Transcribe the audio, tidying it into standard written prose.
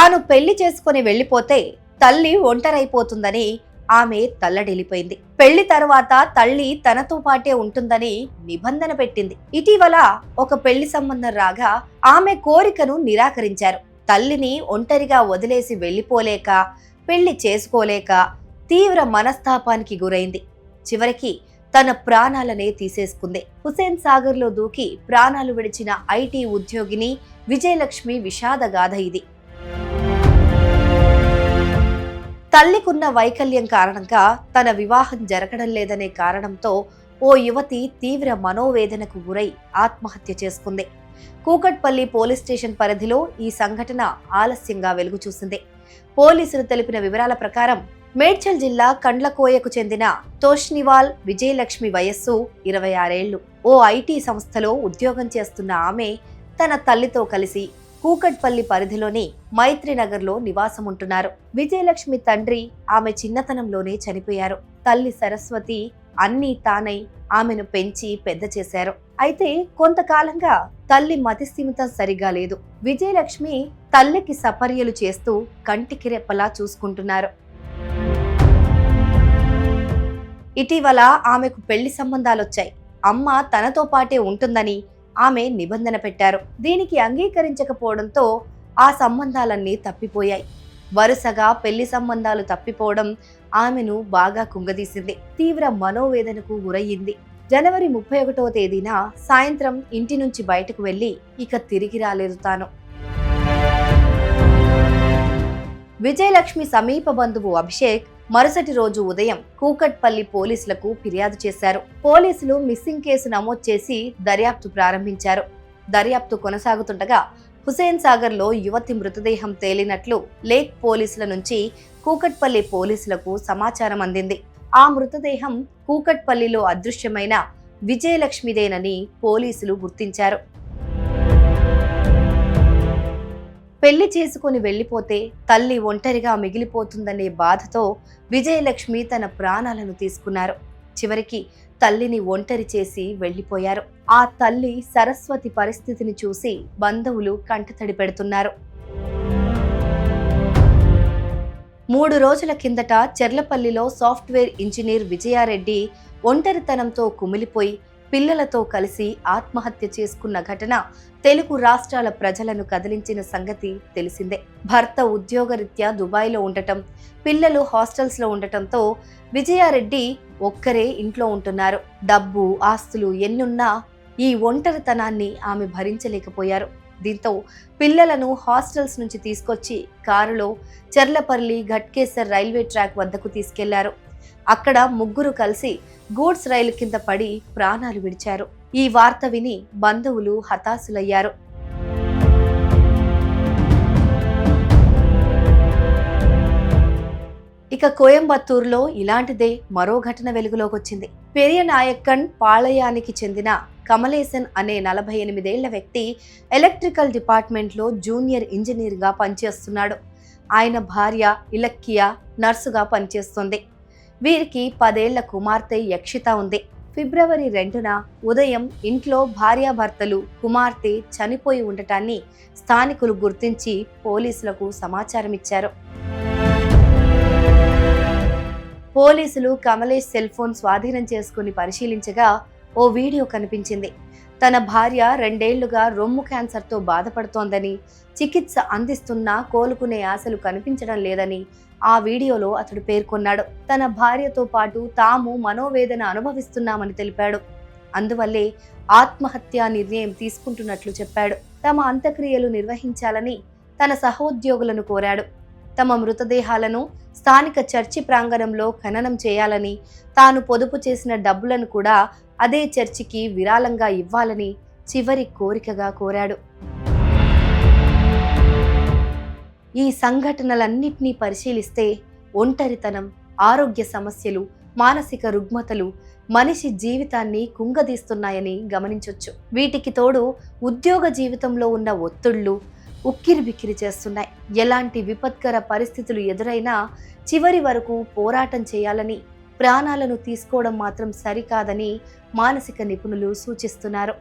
తాను పెళ్లి చేసుకుని వెళ్లిపోతే తల్లి ఒంటరైపోతుందని ఆమె తల్లడిల్లిపోయింది. పెళ్లి తరువాత తల్లి తనతో పాటే ఉంటుందని నిబంధన పెట్టింది. ఇటీవల ఒక పెళ్లి సంబంధం రాగా ఆమె కోరికను నిరాకరించారు. తల్లిని ఒంటరిగా వదిలేసి వెళ్లిపోలేక, పెళ్లి చేసుకోలేక తీవ్ర మనస్తాపానికి గురైంది. చివరికి తన ప్రాణాలనే తీసేసుకుంది. హుసేన్ సాగర్ లో దూకి ప్రాణాలు విడిచిన ఐటీ ఉద్యోగిని విజయలక్ష్మి విషాదగాథ ఇది. తల్లికున్న వైకల్యం కారణంగా తన వివాహం జరగడం లేదనే కారణంతో ఓ యువతి తీవ్ర మనోవేదనకు గురై ఆత్మహత్య చేసుకుంది. కూకట్పల్లి పోలీస్ స్టేషన్ పరిధిలో ఈ సంఘటన ఆలస్యంగా వెలుగు చూసింది. పోలీసులు తెలిపిన వివరాల ప్రకారం మేడ్చల్ జిల్లా కండ్లకోయకు చెందిన తోష్నివాల్ విజయలక్ష్మి వయస్సు 26 ఏళ్లు. ఓ ఐటీ సంస్థలో ఉద్యోగం చేస్తున్న ఆమె తన తల్లితో కలిసి కూకట్పల్లి పరిధిలోని మైత్రినగర్లో నివాసముంటున్నారు. విజయలక్ష్మి తండ్రి ఆమె చిన్నతనంలోనే చనిపోయారు. తల్లి సరస్వతి అన్నీ తానై ఆమెను పెంచి పెద్ద చేశారు. అయితే కొంతకాలంగా తల్లి మతిస్థిమితం సరిగా లేదు. విజయలక్ష్మి తల్లికి సపర్యలు చేస్తూ కంటికి రెప్పలా చూసుకుంటున్నారు. ఇటీవల ఆమెకు పెళ్లి సంబంధాలొచ్చాయి. అమ్మ తనతో పాటే ఉంటుందని ఆమె నిబంధన పెట్టారు. దీనికి అంగీకరించకపోవడంతో ఆ సంబంధాలన్నీ తప్పిపోయాయి. వరుసగా పెళ్లి సంబంధాలు తప్పిపోవడం ఆమెను బాగా కుంగదీసింది. తీవ్ర మనోవేదనకు గురయ్యింది. జనవరి 31వ తేదీన సాయంత్రం ఇంటి నుంచి బయటకు వెళ్లి ఇక తిరిగి రాలేదు తాను. విజయలక్ష్మి సమీప బంధువు అభిషేక్ మరుసటి రోజు ఉదయం కూకట్పల్లి పోలీసులకు ఫిర్యాదు చేశారు. పోలీసులు మిస్సింగ్ కేసు నమోదు చేసి దర్యాప్తు ప్రారంభించారు. దర్యాప్తు కొనసాగుతుండగా హుసేన్ సాగర్ లో యువతి మృతదేహం తేలినట్లు లేక్ పోలీసుల నుంచి కూకట్పల్లి పోలీసులకు సమాచారం అందింది. ఆ మృతదేహం కూకట్పల్లిలో అదృశ్యమైన విజయలక్ష్మిదేనని పోలీసులు గుర్తించారు. పెళ్లి చేసుకుని వెళ్లిపోతే తల్లి ఒంటరిగా మిగిలిపోతుందనే బాధతో విజయలక్ష్మి తన ప్రాణాలను తీసుకున్నారు. చివరికి తల్లిని ఒంటరి చేసి వెళ్లిపోయారు. ఆ తల్లి సరస్వతి పరిస్థితిని చూసి బంధువులు కంటతడి పెడుతున్నారు. 3 రోజుల కిందట చెర్లపల్లిలో సాఫ్ట్వేర్ ఇంజనీర్ విజయారెడ్డి ఒంటరితనంతో కుమిలిపోయి పిల్లలతో కలిసి ఆత్మహత్య చేసుకున్న ఘటన తెలుగు రాష్ట్రాల ప్రజలను కదిలించిన సంగతి తెలిసిందే. భర్త ఉద్యోగరీత్యా దుబాయ్లో ఉండటం, పిల్లలు హాస్టల్స్లో ఉండటంతో విజయారెడ్డి ఒక్కరే ఇంట్లో ఉంటున్నారు. డబ్బు, ఆస్తులు ఎన్నున్నా ఈ ఒంటరితనాన్ని ఆమె భరించలేకపోయారు. దీంతో పిల్లలను హాస్టల్స్ నుంచి తీసుకొచ్చి కారులో చెర్లపల్లి ఘట్కేసర్ రైల్వే ట్రాక్ వద్దకు తీసుకెళ్లారు. అక్కడ ముగ్గురు కలిసి గూడ్స్ రైలు కింద పడి ప్రాణాలు విడిచారు. ఈ వార్త విని బంధువులు హతాశులయ్యారు. ఇక కోయంబత్తూరులో ఇలాంటిదే మరో ఘటన వెలుగులోకొచ్చింది. పెరియనాయక్కన్ పాళయానికి చెందిన కమలేసన్ అనే 48 ఏళ్ల వ్యక్తి ఎలక్ట్రికల్ డిపార్ట్మెంట్లో జూనియర్ ఇంజనీర్గా పనిచేస్తున్నాడు. ఆయన భార్య ఇలక్కియా నర్సుగా పనిచేస్తుంది. వీరికి 10 ఏళ్ల కుమార్తె యక్షిత ఉంది. ఫిబ్రవరి 2న ఉదయం ఇంట్లో భార్యాభర్తలు కుమార్తె చనిపోయి ఉండటాన్ని స్థానికులు గుర్తించి పోలీసులకు సమాచారం ఇచ్చారు. పోలీసులు కమలేష్ సెల్ ఫోన్ స్వాధీనం చేసుకుని పరిశీలించగా ఓ వీడియో కనిపించింది. తన భార్య 2 ఏళ్లుగా రొమ్ము క్యాన్సర్తో బాధపడుతోందని, చికిత్స అందిస్తున్నా కోలుకునే ఆశలు కనిపించడం లేదని ఆ వీడియోలో అతడు పేర్కొన్నాడు. తన భార్యతో పాటు తాము మనోవేదన అనుభవిస్తున్నామని తెలిపాడు. అందువల్లే ఆత్మహత్యా నిర్ణయం తీసుకుంటున్నట్లు చెప్పాడు. తమ అంత్యక్రియలు నిర్వహించాలని తన సహోద్యోగులను కోరాడు. తమ మృతదేహాలను స్థానిక చర్చి ప్రాంగణంలో ఖననం చేయాలని, తాను పొదుపు చేసిన డబ్బులను కూడా అదే చర్చికి విరాళంగా ఇవ్వాలని చివరి కోరికగా కోరాడు. ఈ సంఘటనలన్నింటినీ పరిశీలిస్తే ఒంటరితనం, ఆరోగ్య సమస్యలు, మానసిక రుగ్మతలు మనిషి జీవితాన్ని కుంగదీస్తున్నాయని గమనించొచ్చు. వీటికి తోడు ఉద్యోగ జీవితంలో ఉన్న ఒత్తిళ్లు ఉక్కిరిబిక్కిరి చేస్తున్నాయి. ఎలాంటి విపత్కర పరిస్థితులు ఎదురైనా చివరి వరకు పోరాటం చేయాలని, ప్రాణాలను తీసుకోవడం మాత్రం సరికాదని మానసిక నిపుణులు సూచిస్తున్నారు.